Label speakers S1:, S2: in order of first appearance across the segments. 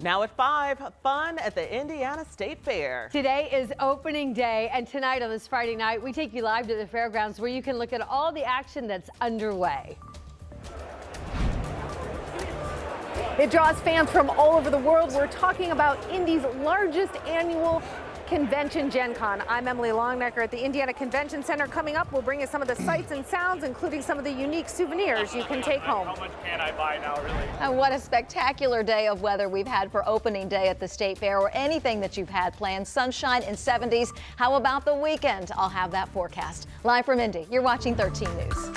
S1: Now at 5, fun at the Indiana State Fair.
S2: Today is opening day, and tonight on this Friday night, we take you live to the fairgrounds where you can look at all the action that's underway.
S3: It draws fans from all over the world. We're talking about Indy's largest annual convention, Gen Con. I'm Emily Longnecker at the Indiana Convention Center. Coming up, we'll bring you some of the sights and sounds, including some of the unique souvenirs you can take home.
S4: How much can I buy now, really?
S5: And what a spectacular day of weather we've had for opening day at the State Fair, or anything that you've had planned. Sunshine and 70s. How about the weekend? I'll have that forecast. Live from Indy, you're watching 13 News.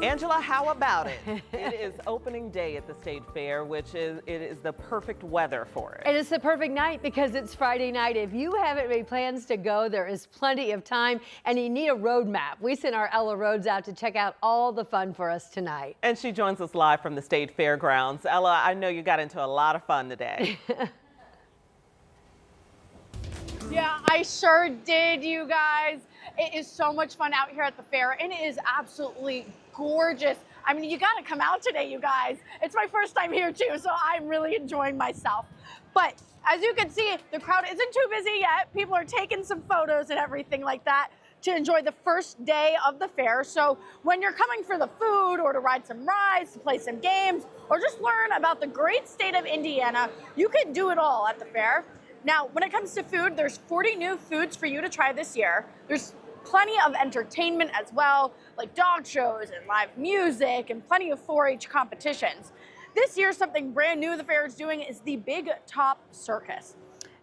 S1: Angela, how about it? It is opening day at the State Fair, which is the perfect weather for it.
S2: And it's the perfect night because it's Friday night. If you haven't made plans to go, there is plenty of time, and you need a road map. We sent our Ella Rhodes out to check out all the fun for us tonight.
S1: And she joins us live from the State Fairgrounds. Ella, I know you got into a lot of fun today.
S6: Yeah, I sure did, you guys. It is so much fun out here at the fair, and it is absolutely gorgeous. I mean, you got to come out today, you guys. It's my first time here too, so I'm really enjoying myself. But as you can see, the crowd isn't too busy yet. People are taking some photos and everything like that to enjoy the first day of the fair. So when you're coming for the food, or to ride some rides, to play some games, or just learn about the great state of Indiana, you can do it all at the fair. Now, when it comes to food, there's 40 new foods for you to try this year. There's plenty of entertainment as well, like dog shows and live music and plenty of 4-H competitions. This year, something brand new the fair is doing is the Big Top Circus.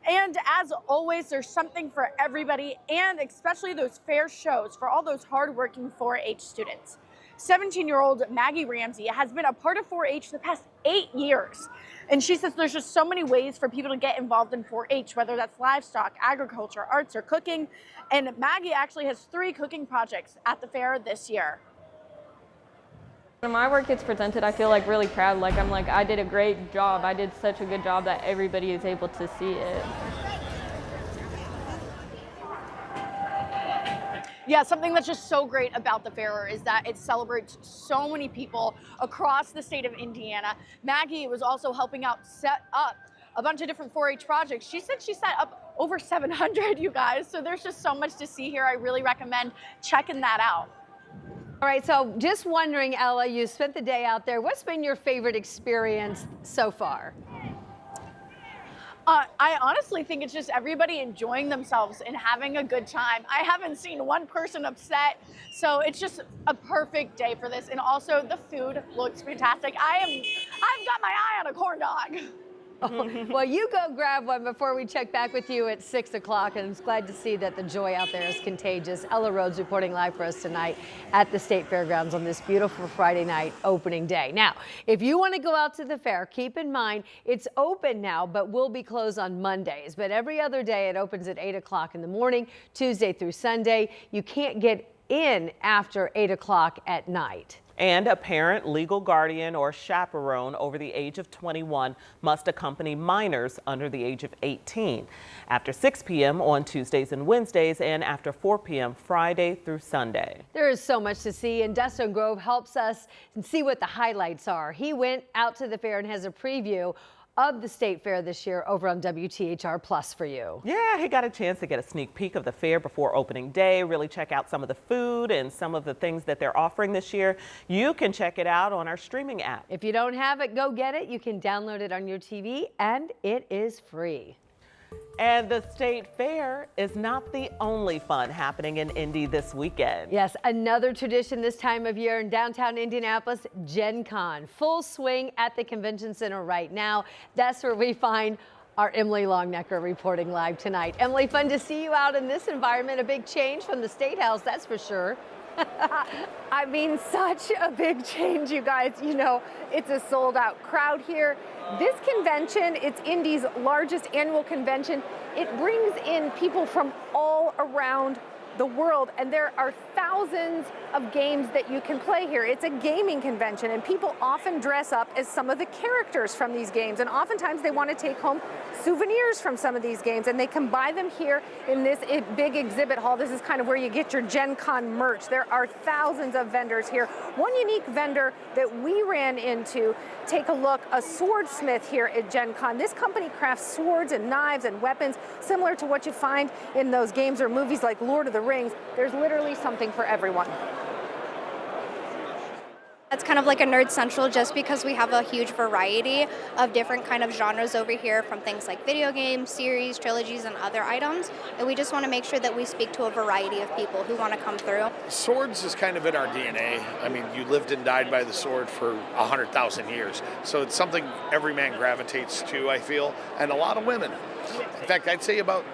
S6: And as always, there's something for everybody, and especially those fair shows for all those hardworking 4-H students. 17-year-old Maggie Ramsey has been a part of 4-H the past 8 years. And she says there's just so many ways for people to get involved in 4-H, whether that's livestock, agriculture, arts, or cooking. And Maggie actually has 3 cooking projects at the fair this year.
S7: When my work gets presented, I feel like really proud. I did a great job. I did such a good job that everybody is able to see it.
S6: Yeah, something that's just so great about the fair is that it celebrates so many people across the state of Indiana. Maggie was also helping out set up a bunch of different 4-H projects. She said she set up over 700, you guys. So there's just so much to see here. I really recommend checking that out.
S2: All right, so just wondering, Ella, you spent the day out there. What's been your favorite experience so far?
S6: I honestly think it's just everybody enjoying themselves and having a good time. I haven't seen one person upset, so it's just a perfect day for this. And also the food looks fantastic. I've got my eye on a corn dog.
S2: Well, you go grab one before we check back with you at 6 o'clock. And I'm glad to see that the joy out there is contagious. Ella Rhodes reporting live for us tonight at the State Fairgrounds on this beautiful Friday night opening day. Now, if you want to go out to the fair, keep in mind it's open now, but will be closed on Mondays. But every other day it opens at 8 o'clock in the morning, Tuesday through Sunday. You can't get in after 8 o'clock at night.
S1: And a parent, legal guardian, or chaperone over the age of 21 must accompany minors under the age of 18 after 6 p.m. on Tuesdays and Wednesdays, and after 4 p.m. Friday through Sunday.
S2: There is so much to see, and Dustin Grove helps us see what the highlights are. He went out to the fair and has a preview of the State Fair this year over on WTHR Plus for you.
S1: Yeah, he got a chance to get a sneak peek of the fair before opening day, really check out some of the food and some of the things that they're offering this year. You can check it out on our streaming app.
S2: If you don't have it, go get it. You can download it on your TV, and it is free.
S1: And the State Fair is not the only fun happening in Indy this weekend.
S2: Yes, another tradition this time of year in downtown Indianapolis, Gen Con. Full swing at the Convention Center right now. That's where we find our Emily Longnecker reporting live tonight. Emily, fun to see you out in this environment. A big change from the State House, that's for sure.
S3: I mean, such a big change, you guys. You know, it's a sold-out crowd here. This convention, it's Indy's largest annual convention. It brings in people from all around the world, and there are thousands of games that you can play here. It's a gaming convention, and people often dress up as some of the characters from these games, and oftentimes they want to take home souvenirs from some of these games, and they can buy them here in this big exhibit hall. This is kind of where you get your Gen Con merch. There are thousands of vendors here. One unique vendor that we ran into, take a look, a swordsmith here at Gen Con. This company crafts swords and knives and weapons similar to what you find in those games or movies like Lord of the Rings. There's literally something for everyone.
S4: It's kind of like a nerd central just because we have a huge variety of different kind of genres over here, from things like video games, series, trilogies, and other items. And we just want to make sure that we speak to a variety of people who want to come through.
S8: Swords is kind of in our DNA. I mean, you lived and died by the sword for 100,000 years. So it's something every man gravitates to, I feel, and a lot of women. In fact, I'd say about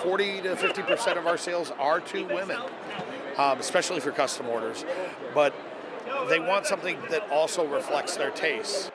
S8: 40 to 50% of our sales are to women, especially for custom orders. But they want something that also reflects their tastes.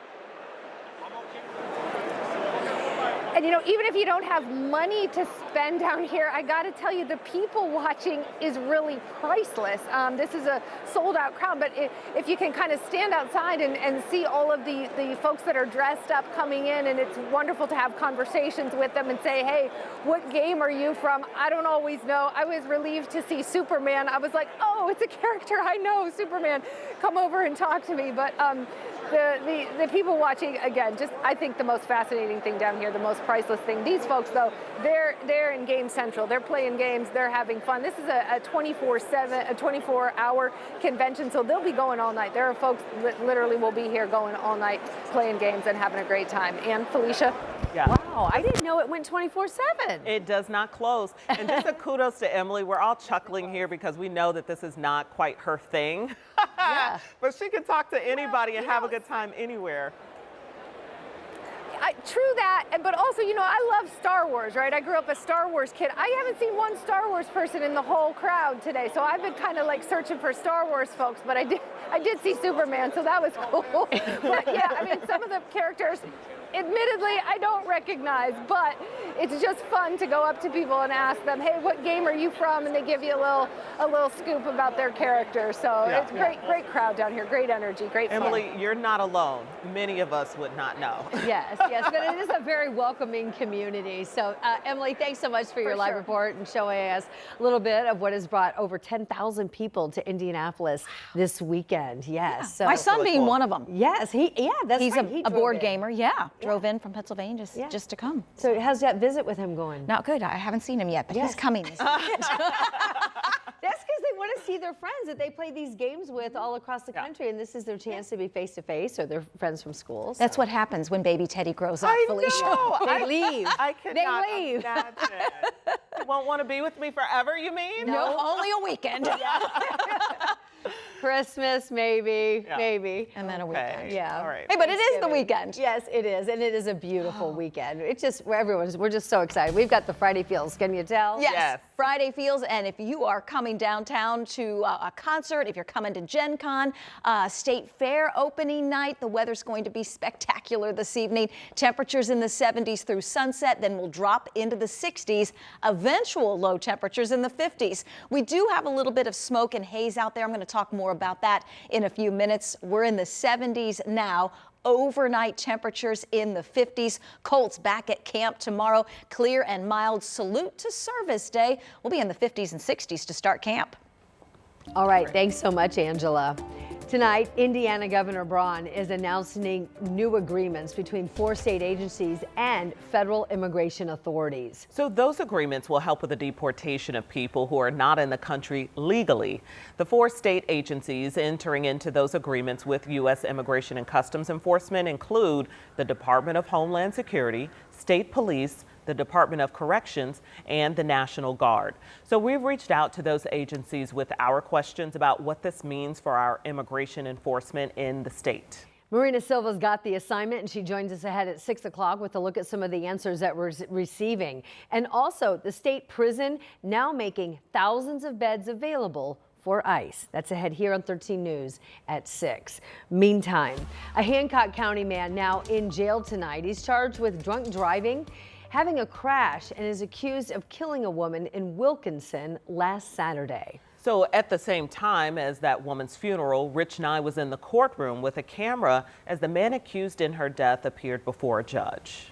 S3: And you know, even if you don't have money to spend down here, I got to tell you, the people watching is really priceless. This is a sold out crowd, but if you can kind of stand outside and see all of the folks that are dressed up coming in, and it's wonderful to have conversations with them and say, hey, what game are you from? I don't always know. I was relieved to see Superman. I was like, oh, it's a character I know, Superman. Come over and talk to me. But the people watching, again, just I think the most fascinating thing down here, the most priceless thing. These folks, though, they're in Game Central. They're playing games. They're having fun. This is a 24/7, a 24-hour convention, so they'll be going all night. There are folks that literally will be here going all night, playing games and having a great time. And Felicia?
S1: Yeah.
S2: Wow, I didn't know it went 24/7.
S1: It does not close. And just a kudos to Emily. We're all chuckling here because we know that this is not quite her thing.
S2: Yeah.
S1: But she can talk to anybody and have a good time anywhere.
S3: True that, but also, you know, I love Star Wars, right? I grew up a Star Wars kid. I haven't seen one Star Wars person in the whole crowd today, so I've been kind of like searching for Star Wars folks, but I did see Superman, so that was cool. But yeah, I mean, some of the characters, admittedly, I don't recognize, but it's just fun to go up to people and ask them, hey, what game are you from? And they give you a little scoop about their character. So it's great crowd down here, great energy, great fun.
S1: Emily, you're not alone. Many of us would not know.
S2: Yes, but it is a very welcoming community. So Emily, thanks so much for your live report and showing us a little bit of what has brought over 10,000 people to Indianapolis this weekend. Yes.
S5: Yeah.
S2: So,
S5: my son being one of them.
S2: Yes, that's
S5: He's
S2: right.
S5: a board gamer. Yeah, drove in from Pennsylvania just to come.
S2: So how's that visit with him going?
S5: Not good. I haven't seen him yet, but he's coming.
S2: That's because they want to see their friends that they play these games with all across the country, and this is their chance to be face to face, or their friends from school. So.
S5: That's what happens when baby Teddy grows up, Felicia.
S1: Know.
S2: They leave.
S1: I cannot
S2: They leave.
S1: imagine. You won't want to be with me forever, you mean?
S5: No, only a weekend.
S2: Christmas, maybe.
S5: And then a weekend.
S2: Yeah.
S1: All right.
S5: Hey, but it is the weekend.
S2: Yes, it is, and it is a beautiful weekend. It's just, we're just so excited. We've got the Friday feels, can you tell?
S5: Yes. Friday feels, and if you are coming downtown to a concert, if you're coming to Gen Con, State Fair opening night, the weather's going to be spectacular this evening. Temperatures in the 70s through sunset, then we'll drop into the 60s, eventual low temperatures in the 50s. We do have a little bit of smoke and haze out there. I'm going to talk more about that in a few minutes. We're in the 70s now. Overnight temperatures in the 50s. Colts back at camp tomorrow. Clear and mild. Salute to Service Day. We'll be in the 50s and 60s to start camp.
S2: All right, thanks so much, Angela. Tonight, Indiana Governor Braun is announcing new agreements between 4 state agencies and federal immigration authorities.
S1: So those agreements will help with the deportation of people who are not in the country legally. The 4 state agencies entering into those agreements with U.S. Immigration and Customs Enforcement include the Department of Homeland Security, State Police, the Department of Corrections, and the National Guard. So we've reached out to those agencies with our questions about what this means for our immigration enforcement in the state.
S2: Marina Silva's got the assignment, and she joins us ahead at 6 o'clock with a look at some of the answers that we're receiving. And also, the state prison now making thousands of beds available for ICE. That's ahead here on 13 News at 6. Meantime, a Hancock County man now in jail tonight. He's charged with drunk driving having a crash and is accused of killing a woman in Wilkinson last Saturday.
S1: So at the same time as that woman's funeral, Rich Nye was in the courtroom with a camera as the man accused in her death appeared before a judge.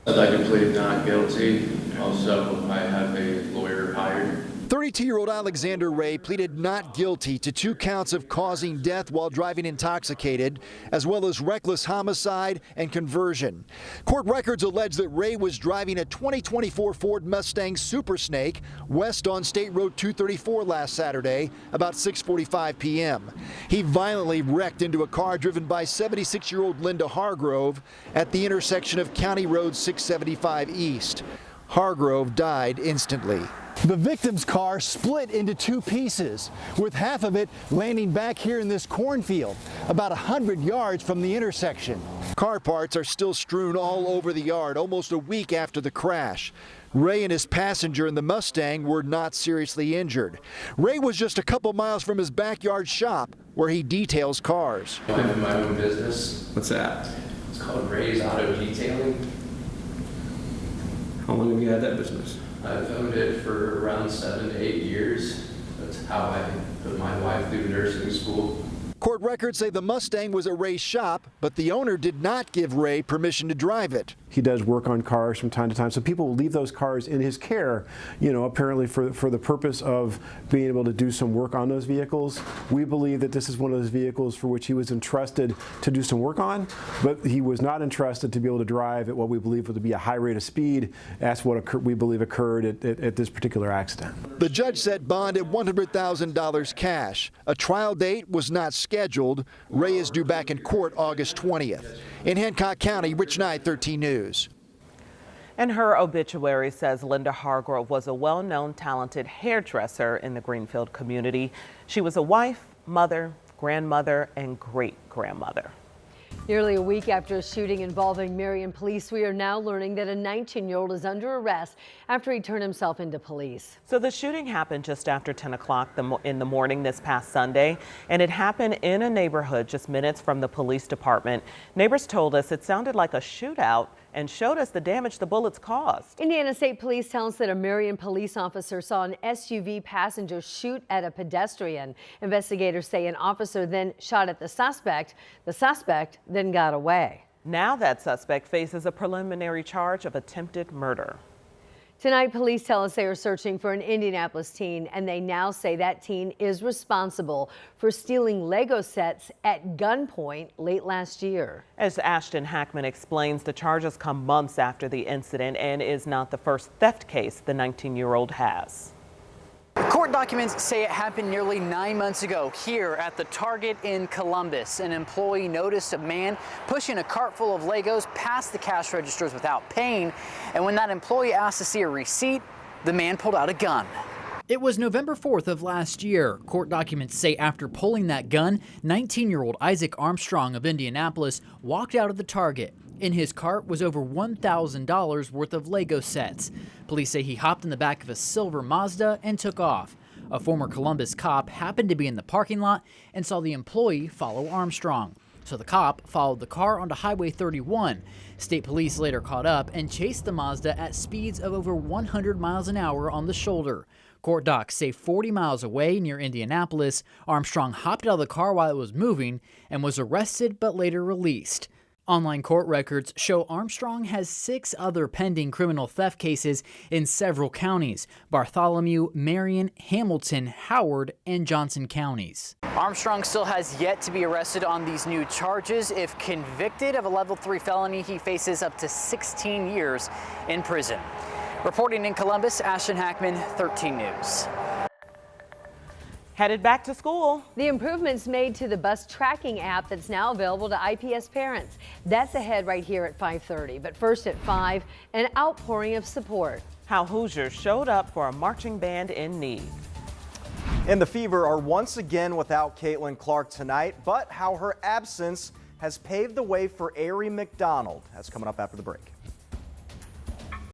S9: I'd like to plead not guilty. Also, I have a lawyer hired.
S10: 32-year-old Alexander Ray pleaded not guilty to 2 counts of causing death while driving intoxicated, as well as reckless homicide and conversion. Court records allege that Ray was driving a 2024 Ford Mustang Super Snake west on State Road 234 last Saturday, about 6:45 p.m. He violently wrecked into a car driven by 76-year-old Linda Hargrove at the intersection of County Road 675 East. Hargrove died instantly.
S11: The victim's car split into 2 pieces, with half of it landing back here in this cornfield, about 100 yards from the intersection.
S10: Car parts are still strewn all over the yard almost a week after the crash. Ray and his passenger in the Mustang were not seriously injured. Ray was just a couple miles from his backyard shop where he details cars.
S9: I have my own business.
S12: What's that?
S9: It's called Ray's Auto Detailing.
S12: How long have you had that business?
S9: I've owned it for around 7 to 8 years. That's how I put my wife through nursing school.
S10: Court records say the Mustang was at Ray's shop, but the owner did not give Ray permission to drive it.
S13: He does work on cars from time to time, so people will leave those cars in his care, apparently for the purpose of being able to do some work on those vehicles. We believe that this is one of those vehicles for which he was entrusted to do some work on, but he was not entrusted to be able to drive at what we believe would be a high rate of speed. That's what we believe occurred at this particular accident.
S10: The judge set bond at $100,000 cash. A trial date was not scheduled. Ray is due back in court August 20th. In Hancock County, Rich Nye, 13 News.
S1: And her obituary says Linda Hargrove was a well-known, talented hairdresser in the Greenfield community. She was a wife, mother, grandmother, and great-grandmother.
S2: Nearly a week after a shooting involving Marian police, we are now learning that a 19-year-old is under arrest after he turned himself into police.
S1: So the shooting happened just after 10 o'clock in the morning this past Sunday, and it happened in a neighborhood just minutes from the police department. Neighbors told us it sounded like a shootout and showed us the damage the bullets caused.
S2: Indiana State Police tell us that a Marian police officer saw an SUV passenger shoot at a pedestrian. Investigators say an officer then shot at the suspect. The suspect then got away.
S1: Now that suspect faces a preliminary charge of attempted murder.
S2: Tonight, police tell us they are searching for an Indianapolis teen, and they now say that teen is responsible for stealing Lego sets at gunpoint late last year.
S1: As Ashton Hackman explains, the charges come months after the incident and is not the first theft case the 19-year-old has.
S14: Court documents say it happened nearly 9 months ago here at the Target in Columbus. An employee noticed a man pushing a cart full of Legos past the cash registers without paying, and when that employee asked to see a receipt, the man pulled out a gun.
S15: It was November 4th of last year. Court documents say after pulling that gun, 19-year-old Isaac Armstrong of Indianapolis walked out of the Target. In his cart was over $1,000 worth of Lego sets. Police say he hopped in the back of a silver Mazda and took off. A former Columbus cop happened to be in the parking lot and saw the employee follow Armstrong. So the cop followed the car onto Highway 31. State police later caught up and chased the Mazda at speeds of over 100 miles an hour on the shoulder. Court docs say 40 miles away near Indianapolis, Armstrong hopped out of the car while it was moving and was arrested but later released. Online court records show Armstrong has 6 other pending criminal theft cases in several counties: Bartholomew, Marion, Hamilton, Howard, and Johnson counties.
S14: Armstrong still has yet to be arrested on these new charges. If convicted of a level 3 felony, he faces up to 16 years in prison. Reporting in Columbus, Ashton Hackman, 13 News.
S1: Headed back to school.
S2: The improvements made to the bus tracking app that's now available to IPS parents. That's ahead right here at 5:30. But first at 5, an outpouring of support.
S1: How Hoosiers showed up for a marching band in need.
S16: And the Fever are once again without Caitlin Clark tonight, but how her absence has paved the way for Aerie McDonald. That's coming up after the break.